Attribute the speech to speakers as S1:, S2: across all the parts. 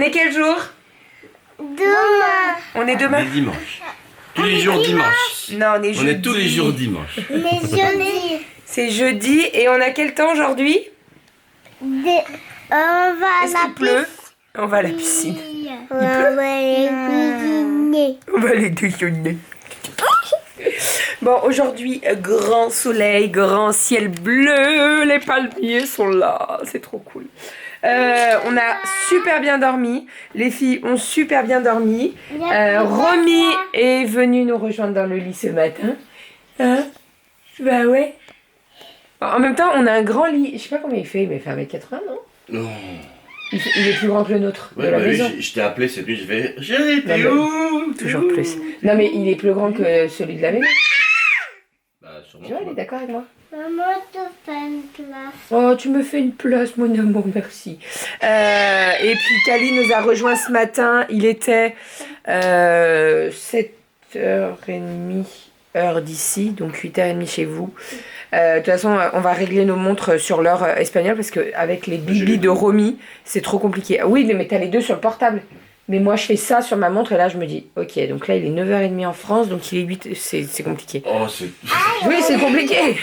S1: On est quel jour?
S2: Demain.
S1: On est demain?
S3: Dimanche. Tous les jours dimanche.
S1: Non, on est jeudi.
S3: On est tous les jours dimanche.
S2: Les jeudi.
S1: C'est jeudi et on a quel temps aujourd'hui?
S2: On va
S1: Est-ce
S2: à la
S1: qu'il pleut? On va à la piscine.
S2: On va aller cuisiner.
S1: On va aller déjeuner. Bon, aujourd'hui, grand soleil, grand ciel bleu, les palmiers sont là, c'est trop cool. On a super bien dormi, les filles ont super bien dormi. Romy est venue nous rejoindre dans le lit ce matin. Hein? Bah ouais. En même temps, on a un grand lit, je sais pas combien il fait 1m80, non?
S3: Non.
S1: Il est plus grand que le nôtre, de
S3: Ouais,
S1: la
S3: bah
S1: maison.
S3: oui, je t'ai appelé cette nuit, j'ai fait chérie, t'es
S1: Non,
S3: où?
S1: Toujours plus. Non mais il est plus grand que celui de la maison.
S3: Bah sûrement.
S1: Tu vois, elle est d'accord avec moi?
S2: Maman te fait une place.
S1: Oh, tu me fais une place, mon amour, merci. Et puis Kali nous a rejoint ce matin. Il était 7h30 heure d'ici, donc 8h30 chez vous. De toute façon, on va régler nos montres sur l'heure espagnole parce qu'avec les bibis de Romy, c'est trop compliqué. Ah oui, mais t'as les deux sur le portable. Mais moi, je fais ça sur ma montre et là, je me dis, ok, donc là, il est 9h30 en France, donc il est 8, c'est compliqué.
S3: Oh, c'est.
S1: Oui, c'est compliqué.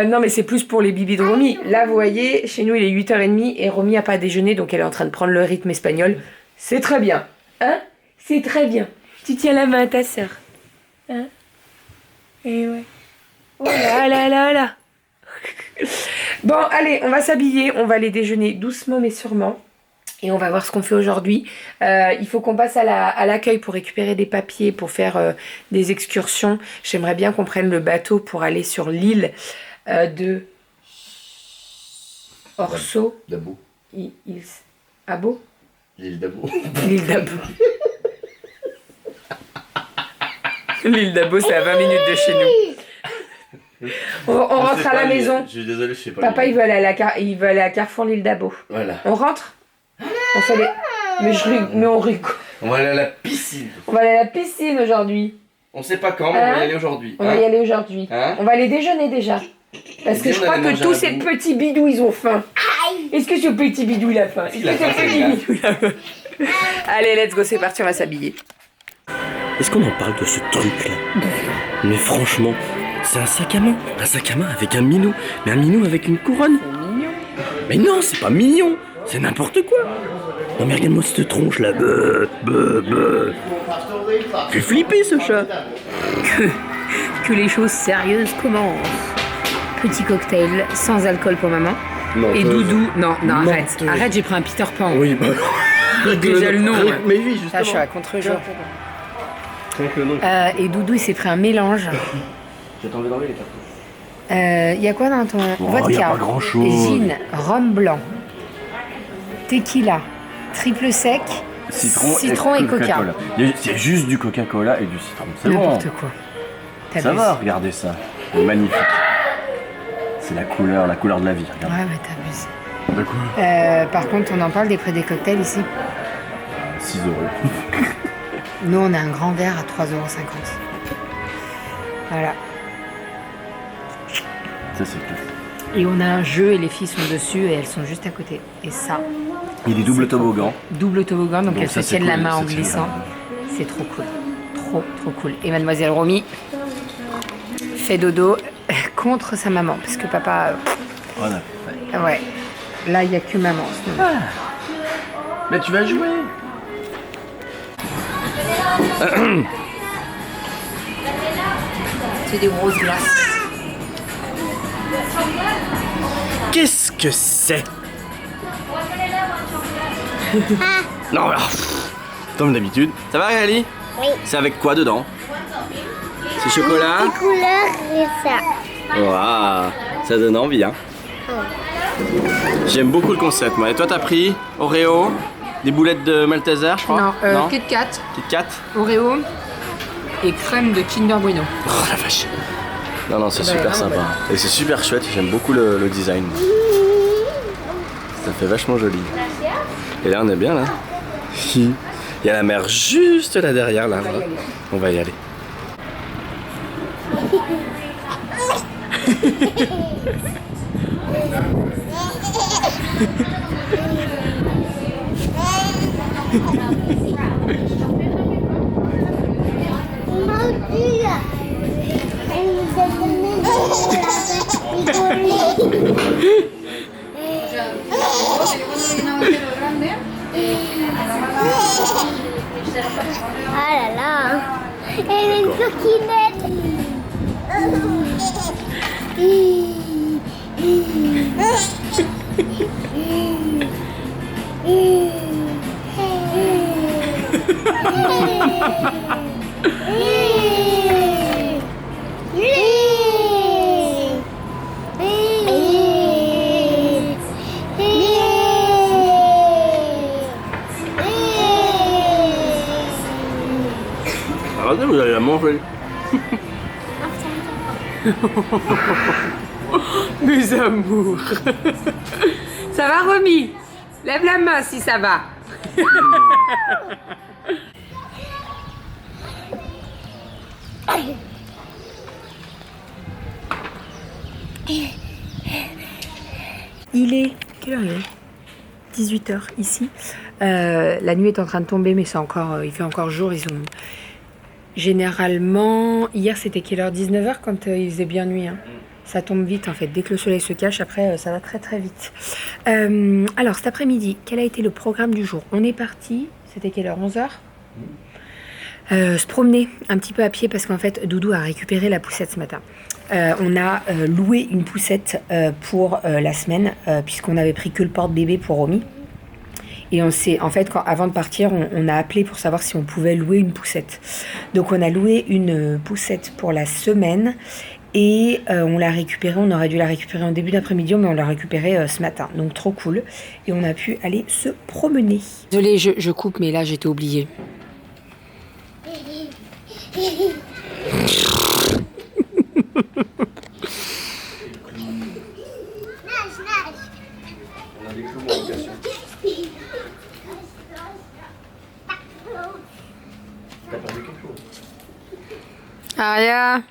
S1: Non, mais c'est plus pour les bibis de Romy. Là, vous voyez, chez nous, il est 8h30 et Romy n'a pas déjeuné, donc elle est en train de prendre le rythme espagnol. C'est très bien. Hein? C'est très bien. Tu tiens la main à ta sœur. Hein? Et ouais. Oh là là là là. Bon, allez, on va s'habiller. On va aller déjeuner doucement mais sûrement. Et on va voir ce qu'on fait aujourd'hui. Il faut qu'on passe à l'accueil pour récupérer des papiers, pour faire des excursions. J'aimerais bien qu'on prenne le bateau pour aller sur l'île de Orso.
S3: Dabo.
S1: Abo?
S3: L'île Dabo.
S1: L'île d'Abo. L'île d'Abo, c'est à 20 minutes de chez nous. On rentre à la maison.
S3: Je suis désolé, je sais pas.
S1: Papa, il veut aller à Carrefour l'île d'Abo.
S3: Voilà.
S1: On rentre? On fait les... mais on rigole.
S3: On va aller à la piscine.
S1: On va aller à la piscine aujourd'hui.
S3: On sait pas quand, mais on va y aller aujourd'hui.
S1: On va y aller aujourd'hui.
S3: Hein?
S1: On va aller déjeuner déjà. Parce
S3: Et
S1: que
S3: puis
S1: je
S3: on
S1: crois
S3: allait
S1: que
S3: manger
S1: tous
S3: un
S1: ces
S3: bout.
S1: petits bidous, ils ont faim. Est-ce que ce petit bidou, il a faim? Est-ce
S3: Il
S1: que
S3: a
S1: ce
S3: faim,
S1: petit
S3: celui-là.
S1: bidou, il a faim? Allez, let's go, c'est parti, on va s'habiller.
S3: Est-ce qu'on en parle de ce truc-là? Mais franchement, c'est un sac à main. Un sac à main avec un minou. Mais un minou avec une couronne.
S1: Mignon.
S3: Mais non, c'est pas mignon. C'est n'importe quoi. Non mais regarde-moi cette tronche là. Fait flipper ce chat.
S1: Que les choses sérieuses commencent. Petit cocktail sans alcool pour maman. Et Doudou. Non, arrête.
S3: Menteuse.
S1: Arrête, j'ai pris un Peter Pan.
S3: Oui, bah.
S1: Déjà le nom. Ouais.
S3: Mais oui,
S1: Là, je suis
S3: justement.
S1: à contre-jour.
S3: Rien que le nom.
S1: Et Doudou, il s'est pris un mélange.
S3: J'ai envie d'enlever les cartons.
S1: Il y a quoi dans ton
S3: y a
S1: vodka,
S3: pas grand-chose.
S1: gin, rhum blanc, tequila, triple sec, citron et coca.
S3: Coca-Cola. C'est juste du Coca-Cola et du citron. C'est bon.
S1: N'importe quoi.
S3: Ça
S1: T'abuses.
S3: va, regardez ça. C'est magnifique. C'est la couleur de la vie. Regarde.
S1: Ouais, mais t'abuses.
S3: De quoi?
S1: Par contre, on en parle des prix des cocktails ici.
S3: 6 €.
S1: Nous, on a un grand verre à 3,50 €. Voilà.
S3: Ça, c'est classe.
S1: Et on a un jeu et les filles sont dessus et elles sont juste à côté. Et ça,
S3: Il est double toboggan.
S1: double toboggan, donc
S3: Donc
S1: elles
S3: ça,
S1: se
S3: c'est
S1: tiennent la
S3: cool,
S1: main en
S3: ça tient la
S1: glissant.
S3: main.
S1: C'est trop cool. Trop, trop cool. Et mademoiselle Romy fait dodo contre sa maman. Parce que papa...
S3: Voilà.
S1: Ouais. Là, il n'y a que maman en ce moment.
S3: Mais tu vas jouer.
S1: C'est des grosses glaces.
S3: Qu'est-ce que c'est? Non, mais comme d'habitude. Ça va, Réali?
S2: Oui.
S3: C'est avec quoi dedans? C'est chocolat?
S2: Couleur et ça.
S3: Waouh, ça donne envie, hein. J'aime beaucoup le concept, moi. Et toi, t'as pris Oreo, des boulettes de Malteser, je crois?
S1: Non, Kit Kat,
S3: Kit Kat?
S1: Oreo et crème de Kinder Bueno.
S3: Oh la vache. Non, non, c'est
S1: Bah,
S3: super
S1: non,
S3: sympa.
S1: bah.
S3: Et c'est super chouette, j'aime beaucoup le design. Ça fait vachement joli. Et là, on est bien, là. Il y a la mer juste là derrière, là. Voilà. On va y aller.
S2: Ah là là, elle est une coquinette.
S3: Arrêtez, vous allez la manger.
S1: Mes amours. Ça va, Romy? Lève la main si ça va. Il est... Quelle heure il est? 18h ici. La nuit est en train de tomber, mais c'est encore, il fait encore jour. Ils ont... Généralement, hier c'était quelle heure? 19h quand il faisait bien nuit. Hein. Ça tombe vite en fait. Dès que le soleil se cache, après ça va très très vite. Alors cet après-midi, quel a été le programme du jour? On est parti, c'était quelle heure? 11h se promener un petit peu à pied parce qu'en fait Doudou a récupéré la poussette ce matin. On a loué une poussette pour la semaine puisqu'on avait pris que le porte-bébé pour Romy. Et on s'est, en fait, avant de partir, on a appelé pour savoir si on pouvait louer une poussette. Donc on a loué une poussette pour la semaine et on l'a récupérée, on aurait dû la récupérer en début d'après-midi, mais on l'a récupérée ce matin. Donc trop cool. Et on a pu aller se promener. Désolée, je coupe, mais là j'étais oubliée. Aria.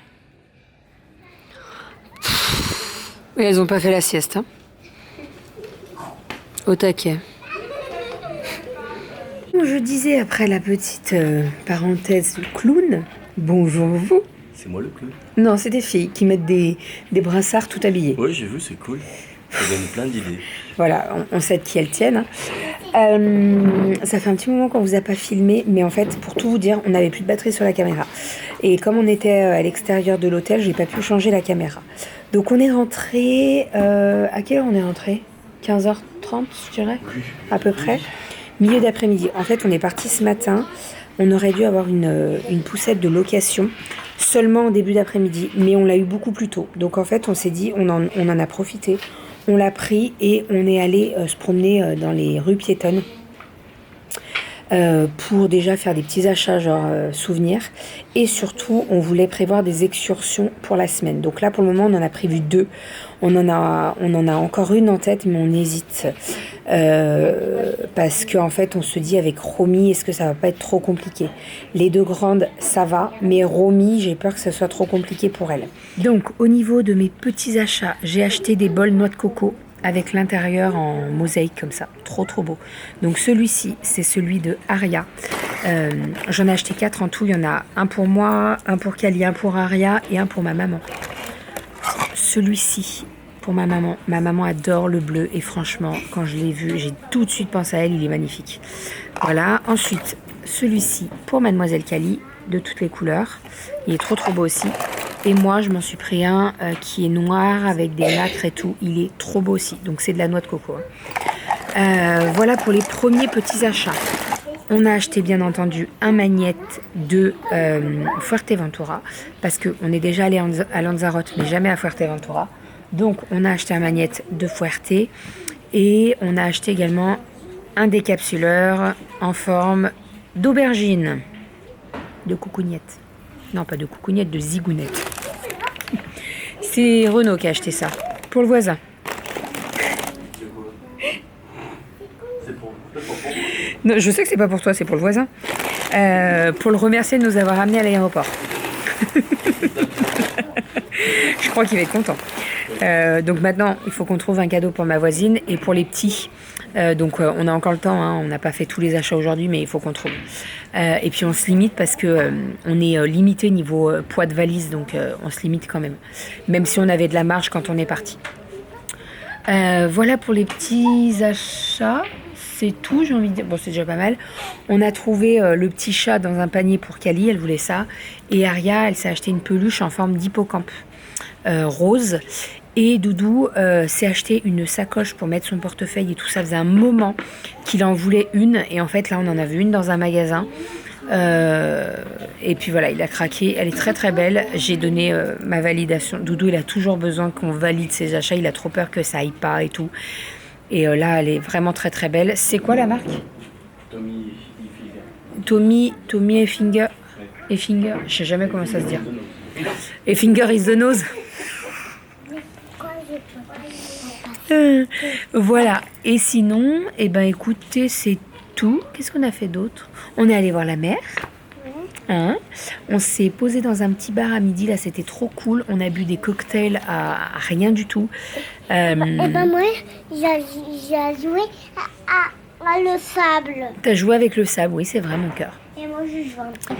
S1: Et elles ont pas fait la sieste. Hein. Au taquet. Je disais après la petite parenthèse clown, bonjour vous.
S3: C'est moi le clown.
S1: Non, c'est des filles qui mettent des brassards tout habillés.
S3: Oui, j'ai vu, c'est cool. Ça donne plein d'idées.
S1: Voilà, on sait de qui elles tiennent. Ça fait un petit moment qu'on vous a pas filmé, mais en fait, pour tout vous dire, on n'avait plus de batterie sur la caméra. Et comme on était à l'extérieur de l'hôtel, j'ai pas pu changer la caméra. Donc on est rentré... à quelle heure on est rentré? 15h30, je dirais, à peu près. Milieu d'après-midi. En fait, on est parti ce matin. On aurait dû avoir une poussette de location seulement en début d'après-midi, mais on l'a eu beaucoup plus tôt. Donc en fait, on s'est dit, on en a profité. On l'a pris et on est allé se promener dans les rues piétonnes pour déjà faire des petits achats genre souvenirs. Et surtout, on voulait prévoir des excursions pour la semaine. Donc là, pour le moment, on en a prévu 2. On en a encore une en tête, mais on hésite. Parce qu'en fait, on se dit avec Romy, est-ce que ça va pas être trop compliqué? Les 2 grandes, ça va, mais Romy, j'ai peur que ça soit trop compliqué pour elle. Donc, au niveau de mes petits achats, j'ai acheté des bols noix de coco avec l'intérieur en mosaïque comme ça, trop beau. Donc celui-ci, c'est celui de Aria. J'en ai acheté 4 en tout, il y en a un pour moi, un pour Kali, un pour Aria et un pour ma maman. Celui-ci pour ma maman. Ma maman adore le bleu et franchement, quand je l'ai vu, j'ai tout de suite pensé à elle, il est magnifique. Voilà, ensuite celui-ci pour mademoiselle Kali, de toutes les couleurs. Il est trop beau aussi. Et moi, je m'en suis pris un qui est noir avec des nacres et tout. Il est trop beau aussi. Donc, c'est de la noix de coco. Voilà pour les premiers petits achats. On a acheté, bien entendu, un magnette de Fuerteventura. Parce qu'on est déjà allé à Lanzarote, mais jamais à Fuerteventura. Donc, on a acheté un magnette de Fuerte. Et on a acheté également un décapsuleur en forme d'aubergine. De coucougnette. Non, pas de coucougnette, de zigounette. C'est Renaud qui a acheté ça. Pour le voisin. Non, je sais que c'est pas pour toi, c'est pour le voisin. Pour le remercier de nous avoir amenés à l'aéroport. Je crois qu'il va être content. Donc maintenant, il faut qu'on trouve un cadeau pour ma voisine. Et pour les petits, Donc on a encore le temps, hein, on n'a pas fait tous les achats aujourd'hui, mais il faut qu'on trouve. Et puis on se limite parce que on est limité niveau poids de valise, donc on se limite quand même. Même si on avait de la marge quand on est parti. Voilà pour les petits achats. C'est tout, j'ai envie de dire. Bon, c'est déjà pas mal. On a trouvé le petit chat dans un panier pour Kali, elle voulait ça. Et Aria, elle s'est acheté une peluche en forme d'hippocampe rose. Et Doudou s'est acheté une sacoche pour mettre son portefeuille et tout. Ça faisait un moment qu'il en voulait une. Et en fait, là, on en a vu une dans un magasin. Et puis voilà, il a craqué. Elle est très très belle. J'ai donné ma validation. Doudou, il a toujours besoin qu'on valide ses achats. Il a trop peur que ça aille pas et tout. Et là, elle est vraiment très très belle. C'est quoi la marque? Tommy Effinger. Effinger, je sais jamais comment ça se dit. Effinger is the nose. Voilà. Et sinon, eh ben écoutez, c'est tout. Qu'est-ce qu'on a fait d'autre? On est allé voir la mer. Hein, on s'est posé dans un petit bar à midi, là c'était trop cool. On a bu des cocktails à rien du tout.
S2: Et ben moi, j'ai joué à le sable.
S1: T'as joué avec le sable, oui, c'est vrai, mon cœur.
S2: Et moi, je joue un petit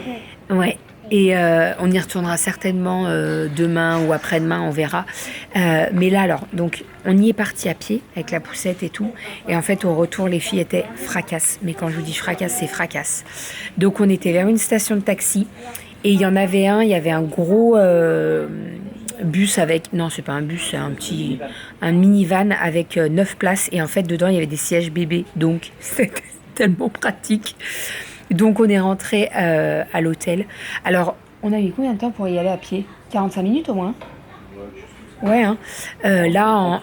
S2: peu.
S1: Ouais. Et on y retournera certainement demain ou après-demain, on verra. Mais là, alors, donc, on y est parti à pied avec la poussette et tout. Et en fait, au retour, les filles étaient fracasses. Mais quand je vous dis fracasse, c'est fracasse. Donc, on était vers une station de taxi. Et il y en avait il y avait un gros bus avec... Non, c'est pas un bus, c'est un minivan avec 9 places. Et en fait, dedans, il y avait des sièges bébés. Donc, c'était tellement pratique. Donc on est rentré à l'hôtel. Alors, on a eu combien de temps pour y aller à pied? 45 minutes au moins? Ouais, hein. Là,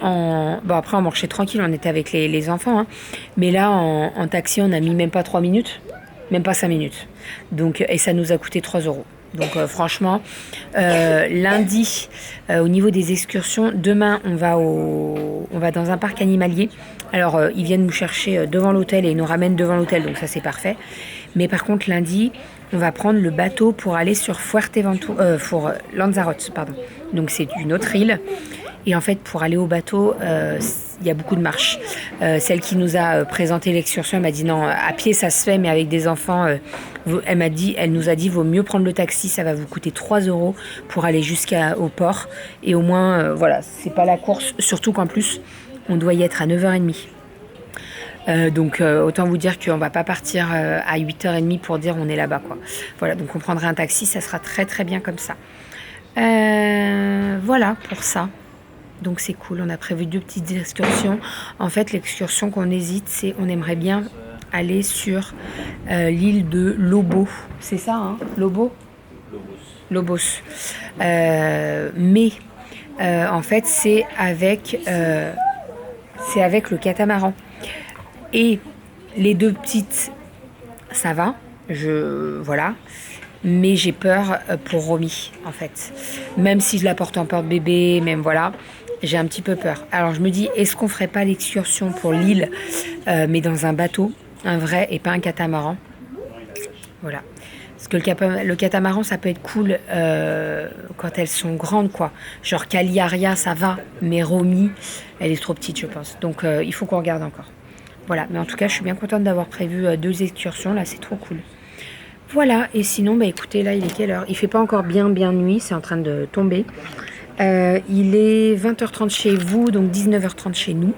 S1: bon, après on marchait tranquille, on était avec les enfants. Hein. Mais là, en taxi, on a mis même pas 3 minutes. Même pas 5 minutes. Donc, et ça nous a coûté 3 €. Donc franchement, lundi, au niveau des excursions, demain on va dans un parc animalier. Alors ils viennent nous chercher devant l'hôtel et ils nous ramènent devant l'hôtel, donc ça c'est parfait. Mais par contre lundi, on va prendre le bateau pour aller sur pour Lanzarote, pardon. Donc c'est une autre île. Et en fait, pour aller au bateau, il y a beaucoup de marches. Celle qui nous a présenté l'excursion, elle m'a dit non, à pied ça se fait, mais avec des enfants, elle nous a dit vaut mieux prendre le taxi, ça va vous coûter 3 € pour aller jusqu'au port. Et au moins, voilà, c'est pas la course, surtout qu'en plus, on doit y être à 9h30. Donc autant vous dire qu'on va pas partir à 8h30 pour dire on est là-bas, quoi. Voilà, donc on prendra un taxi, ça sera très très bien comme ça. Voilà pour ça. Donc c'est cool, on a prévu 2 petites excursions. En fait, l'excursion qu'on hésite, c'est on aimerait bien aller sur l'île de Lobo. C'est ça, hein? Lobos. Mais en fait, c'est avec le catamaran. Et les 2 petites, ça va, voilà. Mais j'ai peur pour Romy, en fait. Même si je la porte en porte-bébé, même voilà, j'ai un petit peu peur. Alors je me dis, est-ce qu'on ferait pas l'excursion pour l'île, mais dans un bateau, un vrai, et pas un catamaran? Voilà. Parce que le catamaran, ça peut être cool quand elles sont grandes, quoi. Genre Caliaria, ça va, mais Romy, elle est trop petite, je pense. Donc il faut qu'on regarde encore. Voilà, mais en tout cas, je suis bien contente d'avoir prévu 2 excursions, là, c'est trop cool. Voilà, et sinon, bah écoutez, là, il est quelle heure? Il fait pas encore bien nuit, c'est en train de tomber. Il est 20h30 chez vous, donc 19h30 chez nous.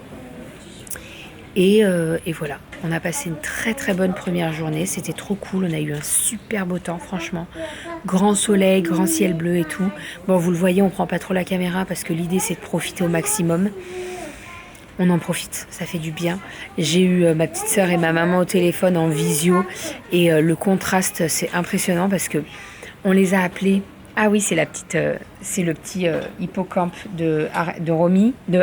S1: Et voilà, on a passé une très très bonne première journée, c'était trop cool, on a eu un super beau temps, franchement. Grand soleil, grand ciel bleu et tout. Bon, vous le voyez, on prend pas trop la caméra parce que l'idée, c'est de profiter au maximum. On en profite, ça fait du bien. J'ai eu ma petite sœur et ma maman au téléphone en visio et le contraste, c'est impressionnant parce que on les a appelés. Ah oui, c'est le petit hippocampe de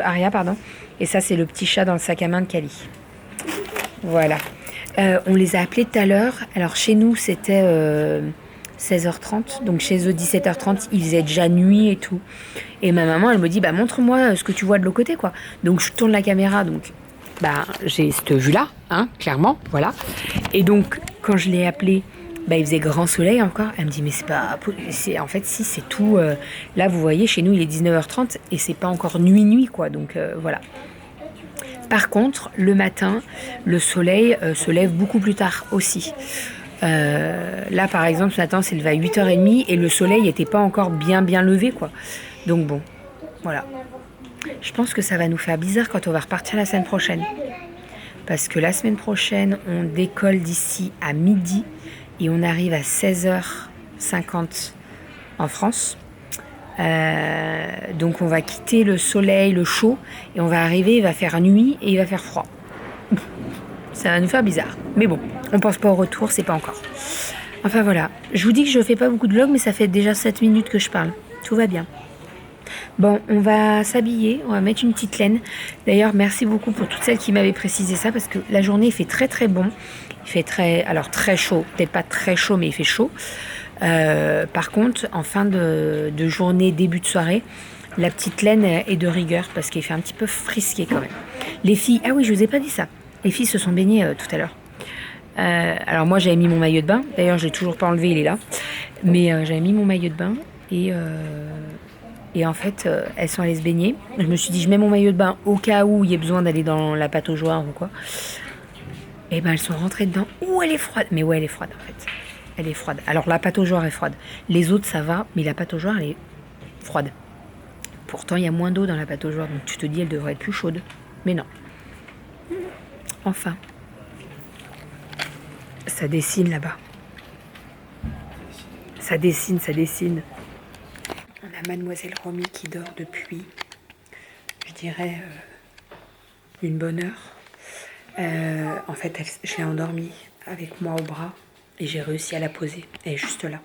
S1: Aria, pardon. Et ça, c'est le petit chat dans le sac à main de Kali. Voilà. On les a appelés tout à l'heure. Alors chez nous, c'était 16h30, donc chez eux 17h30, il faisait déjà nuit et tout. Et ma maman, elle me dit, bah montre-moi ce que tu vois de l'autre côté, quoi. Donc je tourne la caméra, donc bah j'ai cette vue-là, hein, clairement, voilà. Et donc quand je l'ai appelé, bah il faisait grand soleil encore. Elle me dit, mais en fait si, c'est tout. Là vous voyez, chez nous il est 19h30 et c'est pas encore nuit, quoi. Donc voilà. Par contre, le matin, le soleil se lève beaucoup plus tard aussi. Là, par exemple, ce matin, c'est levé à 8h30 et le soleil n'était pas encore bien levé, quoi. Donc bon, voilà. Je pense que ça va nous faire bizarre quand on va repartir la semaine prochaine. Parce que la semaine prochaine, on décolle d'ici à midi et on arrive à 16h50 en France. Donc on va quitter le soleil, le chaud, et on va arriver, il va faire nuit et il va faire froid. Ça va nous faire bizarre. Mais bon, on pense pas au retour, c'est pas encore. Enfin voilà, je vous dis que je fais pas beaucoup de vlogs, mais ça fait déjà 7 minutes que je parle. Tout va bien. Bon, on va s'habiller, on va mettre une petite laine. D'ailleurs, merci beaucoup pour toutes celles qui m'avaient précisé ça, parce que la journée, il fait très bon. Il fait très chaud, peut-être pas très chaud, mais il fait chaud. Par contre, en fin de journée, début de soirée, la petite laine est de rigueur, parce qu'il fait un petit peu frisqué quand même. Les filles, ah oui, je vous ai pas dit ça. Les filles se sont baignées tout à l'heure. Alors moi, j'avais mis mon maillot de bain. D'ailleurs, je l'ai toujours pas enlevé, il est là. Mais j'avais mis mon maillot de bain et en fait, elles sont allées se baigner. Je me suis dit, je mets mon maillot de bain au cas où il y ait besoin d'aller dans la pataugeoire ou quoi. Et ben, elles sont rentrées dedans. Ouh, elle est froide. Mais ouais, elle est froide en fait. Elle est froide. Alors, la pataugeoire est froide. Les autres, ça va, mais la pataugeoire, elle est froide. Pourtant, il y a moins d'eau dans la pataugeoire, donc tu te dis, elle devrait être plus chaude. Mais non. Enfin. Ça dessine là-bas. Ça dessine. On a Mademoiselle Romy qui dort depuis, je dirais, une bonne heure. En fait, je l'ai endormie avec moi au bras et j'ai réussi à la poser. Elle est juste là.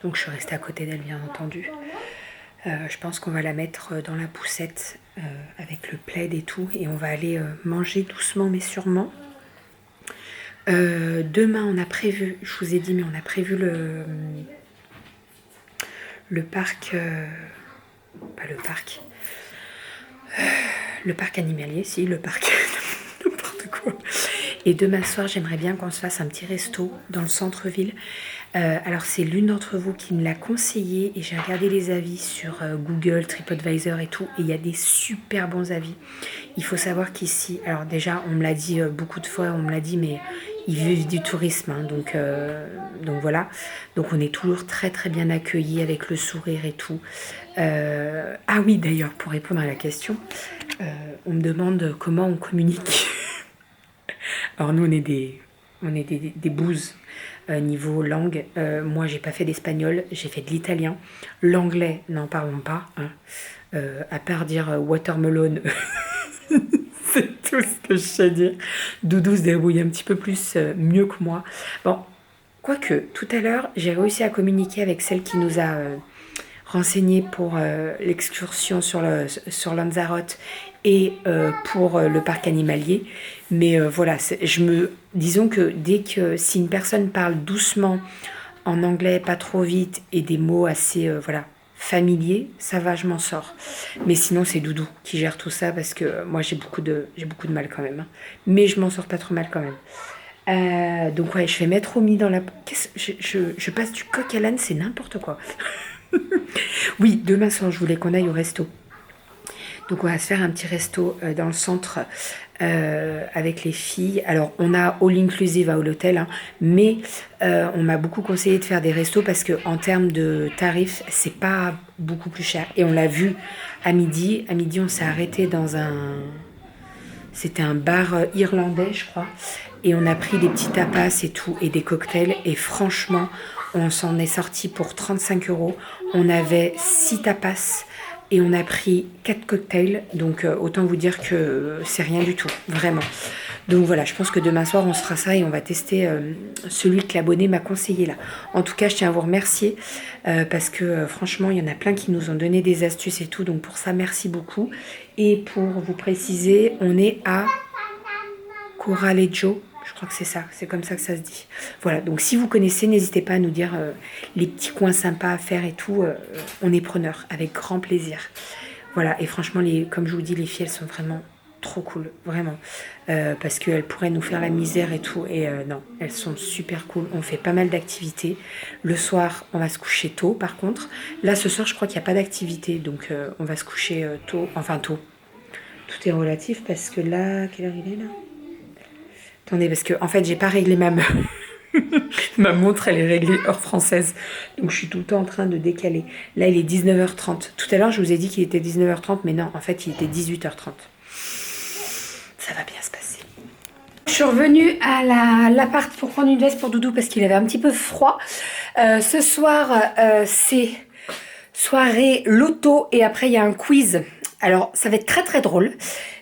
S1: Donc je suis restée à côté d'elle, bien entendu. Je pense qu'on va la mettre dans la poussette avec le plaid et tout. Et on va aller manger doucement mais sûrement. Demain, on a prévu, je vous ai dit, mais on a prévu le parc, pas le parc, le parc animalier, si, le parc, n'importe quoi. Et demain soir, j'aimerais bien qu'on se fasse un petit resto dans le centre-ville. Alors, c'est l'une d'entre vous qui me l'a conseillé et j'ai regardé les avis sur Google, TripAdvisor et tout. Et il y a des super bons avis. Il faut savoir qu'ici, alors déjà, on me l'a dit beaucoup de fois, on me l'a dit, mais ils vivent du tourisme, hein, donc voilà. Donc on est toujours très bien accueillis avec le sourire et tout. Ah oui, d'ailleurs, pour répondre à la question, on me demande comment on communique. Alors nous, on est des bouses niveau langue. Moi, j'ai pas fait d'espagnol, j'ai fait de l'italien. L'anglais, n'en parlons pas. Hein. À part dire watermelon, c'est tout ce que je sais dire. Doudou se débrouille un petit peu plus mieux que moi. Bon, quoique, tout à l'heure, j'ai réussi à communiquer avec celle qui nous a renseigné pour l'excursion sur Lanzarote et pour le parc animalier. Mais voilà, disons que si une personne parle doucement en anglais, pas trop vite, et des mots assez familiers, ça va, je m'en sors. Mais sinon, c'est Doudou qui gère tout ça parce que moi, j'ai beaucoup de mal quand même. Hein. Mais je m'en sors pas trop mal quand même. Donc ouais, je vais mettre Romy dans la... Je passe du coq à l'âne, c'est n'importe quoi. Oui, demain soir, je voulais qu'on aille au resto. Donc on va se faire un petit resto dans le centre avec les filles. Alors on a all inclusive à l'hôtel, hein, mais on m'a beaucoup conseillé de faire des restos parce que en termes de tarifs, c'est pas beaucoup plus cher. Et on l'a vu à midi. À midi, on s'est arrêté dans c'était un bar irlandais, je crois. Et on a pris des petits tapas et tout, et des cocktails. Et franchement, on s'en est sorti pour 35 €. On avait 6 tapas et on a pris 4 cocktails. Donc autant vous dire que c'est rien du tout, vraiment. Donc voilà, je pense que demain soir, on se fera ça et on va tester celui que l'abonné m'a conseillé là. En tout cas, je tiens à vous remercier parce que franchement, il y en a plein qui nous ont donné des astuces et tout. Donc pour ça, merci beaucoup. Et pour vous préciser, on est à Coralejo. Je crois que c'est ça, c'est comme ça que ça se dit. Voilà, donc si vous connaissez, n'hésitez pas à nous dire les petits coins sympas à faire et tout. On est preneurs, avec grand plaisir. Voilà, et franchement, comme je vous dis, les filles, elles sont vraiment trop cool, vraiment. Parce qu'elles pourraient nous faire la misère et tout. Et non, elles sont super cool. On fait pas mal d'activités. Le soir, on va se coucher tôt, par contre. Là, ce soir, je crois qu'il n'y a pas d'activité. Donc, on va se coucher tôt. Enfin, tôt. De toute tout est relatif parce que là, quelle heure il est là? Attendez, parce que en fait, j'ai pas réglé ma montre. Ma montre, elle est réglée heure française. Donc, je suis tout le temps en train de décaler. Là, il est 19h30. Tout à l'heure, je vous ai dit qu'il était 19h30, mais non, en fait, il était 18h30. Ça va bien se passer. Je suis revenue à l'appart pour prendre une veste pour Doudou parce qu'il avait un petit peu froid. Ce soir, c'est soirée loto et après, il y a un quiz. Alors, ça va être très très drôle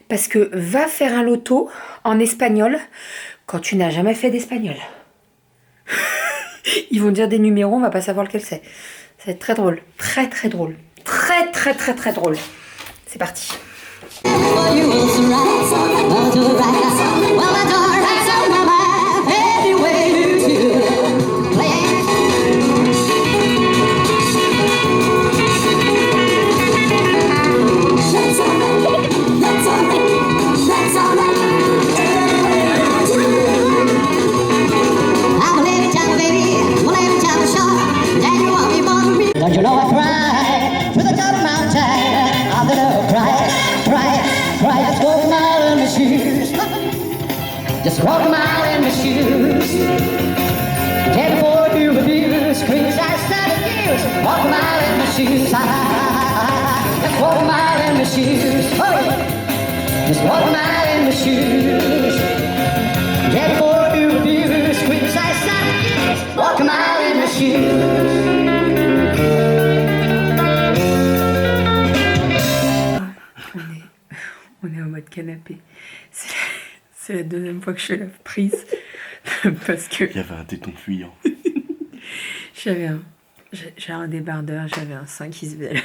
S1: parce que va faire un loto en espagnol quand tu n'as jamais fait d'espagnol. Ils vont dire des numéros, on va pas savoir lequel c'est. Ça va être très drôle. Très très drôle. Très très très très drôle. C'est parti.
S4: Don't you know I cry to the top of mountain? I'm gonna cry, just walk a mile in my shoes. Just walk a mile in my shoes. Get for you abuse, criticize that abuse. Walk a mile in my shoes. Just walk a mile in my shoes. Oh, just walk a mile in my shoes. Get for you abuse, criticize that abuse. Walk a mile in my shoes.
S1: On est en mode canapé. C'est la deuxième fois que je fais la prise. Parce que
S3: Il y avait un téton fuyant.
S1: j'avais un débardeur, j'avais un sein qui se faisait.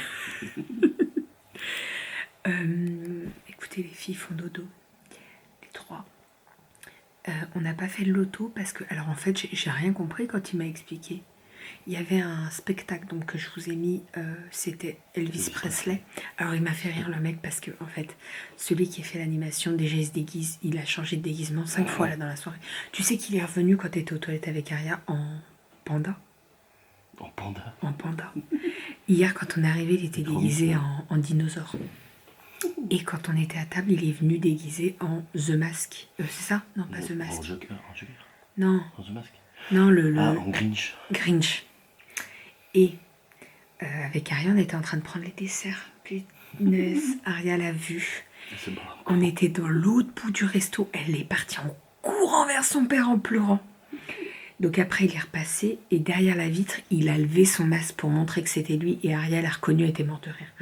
S1: Écoutez, les filles font dodo. Les trois. On n'a pas fait le loto parce que... Alors en fait, j'ai rien compris quand il m'a expliqué. Il y avait un spectacle donc, que je vous ai mis, c'était Elvis Presley. Alors il m'a fait rire le mec parce que en fait, celui qui a fait l'animation, déjà il se déguise, il a changé de déguisement 5 fois là dans la soirée. Tu sais qu'il est revenu quand tu étais aux toilettes avec Aria en panda.
S3: En panda.
S1: En panda. Hier quand on est arrivé, il était déguisé en dinosaure. Et quand on était à table, il est venu déguisé en The Mask. C'est ça? Non, pas The Mask.
S3: En Joker.
S1: Non.
S3: En The Mask.
S1: Non,
S3: en Grinch.
S1: Grinch. Et avec Aria, on était en train de prendre les desserts. Punaise, Aria l'a vu.
S3: C'est bon.
S1: On était dans l'autre bout du resto. Elle est partie en courant vers son père en pleurant. Donc après, il est repassé et derrière la vitre, il a levé son masque pour montrer que c'était lui. Et Aria l'a reconnu, elle était morte de rire.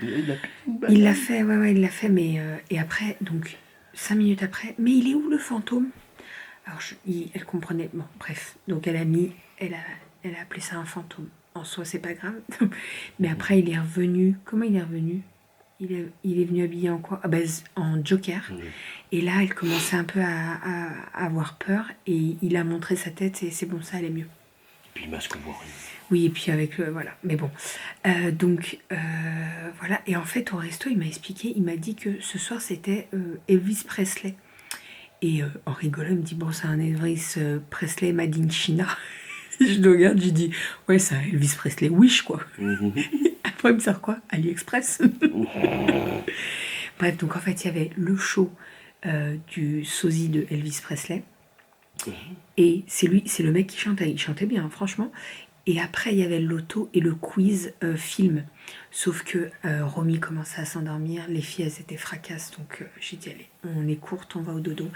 S1: Il l'a fait, ouais, il l'a fait. Mais et après, donc 5 minutes après, mais il est où le fantôme? Alors, elle comprenait. Bon, bref. Donc, elle a appelé ça un fantôme. En soi, c'est pas grave. Mais après, il est revenu. Comment il est revenu? Il est venu habillé en quoi? En Joker. Oui. Et là, elle commençait un peu à avoir peur. Et il a montré sa tête et c'est bon, ça allait mieux.
S3: Et puis, le masque, on voit rien.
S1: Oui, et puis avec le... Voilà. Mais bon. Voilà. Et en fait, au resto, il m'a expliqué. Il m'a dit que ce soir, c'était Elvis Presley. Et en rigolant, il me dit, bon, c'est un Elvis Presley made in China. Je le regarde, je dis, ouais, c'est un Elvis Presley Wish, quoi. Après, il me sert quoi? AliExpress. Bref, donc en fait, il y avait le show du sosie de Elvis Presley. Et c'est le mec qui chantait. Il chantait bien, franchement. Et après, il y avait le loto et le quiz film. Sauf que Romy commençait à s'endormir. Les filles, elles étaient fracasses. Donc, j'ai dit, allez, on est courte, on va au dodo.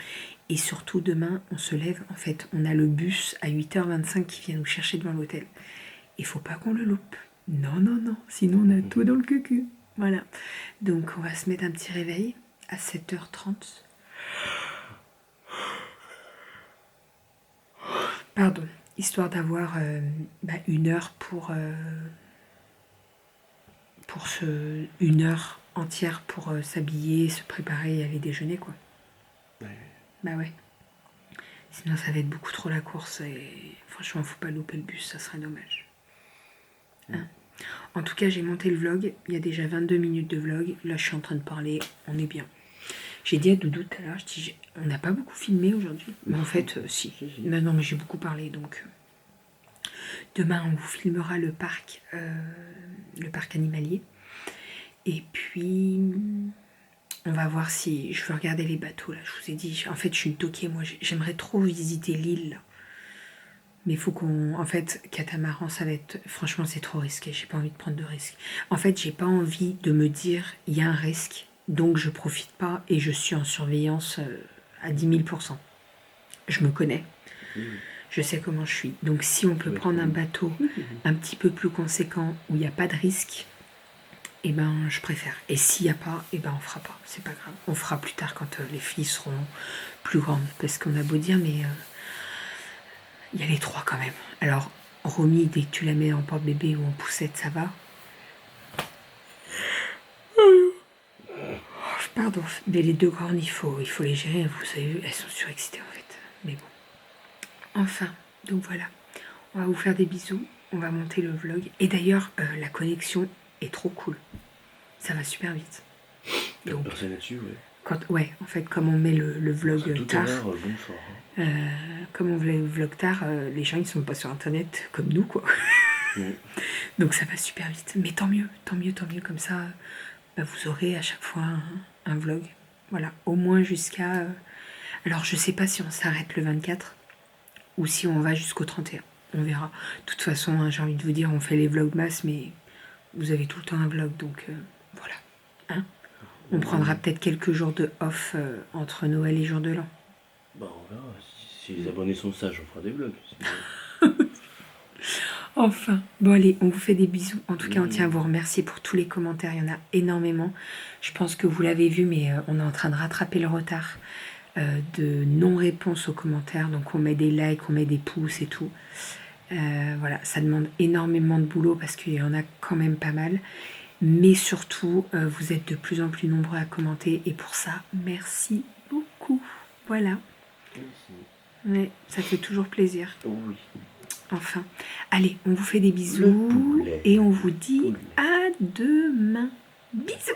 S1: Et surtout, demain, on se lève. En fait, on a le bus à 8h25 qui vient nous chercher devant l'hôtel. Il faut pas qu'on le loupe. Non, non, non. Sinon, on a tout dans le cucu. Voilà. Donc, on va se mettre un petit réveil à 7h30. Pardon. Histoire d'avoir 1 heure une heure entière pour s'habiller, se préparer et aller déjeuner, quoi. Ouais. Bah ouais. Sinon, ça va être beaucoup trop la course et franchement, faut pas louper le bus, ça serait dommage. Hein? En tout cas, j'ai monté le vlog. Il y a déjà 22 minutes de vlog. Là, je suis en train de parler. On est bien. J'ai dit à Doudou tout à l'heure, on n'a pas beaucoup filmé aujourd'hui. Mais en fait, si. Non, mais j'ai beaucoup parlé, donc... Demain, on vous filmera le parc animalier. Et puis, on va voir si... Je veux regarder les bateaux, là. Je vous ai dit, en fait, je suis une toquée, moi. J'aimerais trop visiter l'île, là. Mais il faut qu'on... En fait, catamaran, ça va être... Franchement, c'est trop risqué. J'ai pas envie de prendre de risques. En fait, j'ai pas envie de me dire, il y a un risque, donc je profite pas et je suis en surveillance à 10 000 %. Je me connais. Je sais comment je suis. Donc, si on peut prendre un bateau un petit peu plus conséquent où il n'y a pas de risque, eh ben, je préfère. Et s'il n'y a pas, eh ben, on fera pas. C'est pas grave. On fera plus tard quand les filles seront plus grandes. Parce qu'on a beau dire, mais il y a les 3 quand même. Alors, Romy, dès que tu la mets en porte-bébé ou en poussette, ça va. Pardon. Mais les 2 grandes, il faut les gérer. Vous savez, elles sont surexcitées en fait. Mais bon. Enfin, donc voilà. On va vous faire des bisous. On va monter le vlog. Et d'ailleurs, la connexion est trop cool. Ça va super vite. Donc,
S3: personne là-dessus,
S1: ouais. En fait, comme on met le vlog tard,
S3: bonsoir.
S1: comme on met le vlog tard, les gens ils sont pas sur internet comme nous quoi. Donc ça va super vite. Mais tant mieux. Comme ça, vous aurez à chaque fois un vlog. Voilà, au moins jusqu'à... Alors je sais pas si on s'arrête le 24 ou si on va jusqu'au 31. On verra. De toute façon, hein, j'ai envie de vous dire, on fait les vlogmas, mais vous avez tout le temps un vlog, donc voilà. Hein, on prendra peut-être quelques jours de off entre Noël et jour de l'an.
S3: Bah on verra. Si les abonnés sont sages, on fera des vlogs.
S1: Enfin, bon allez, on vous fait des bisous. En tout cas, on tient à vous remercier pour tous les commentaires. Il y en a énormément. Je pense que vous l'avez vu, mais on est en train de rattraper le retard de non-réponse aux commentaires. Donc on met des likes, on met des pouces et tout. Voilà, ça demande énormément de boulot parce qu'il y en a quand même pas mal. Mais surtout, vous êtes de plus en plus nombreux à commenter. Et pour ça, merci beaucoup. Voilà. Ouais, ça fait toujours plaisir.
S3: Oui.
S1: Enfin, allez, on vous fait des bisous et on vous dit à demain. Bisous.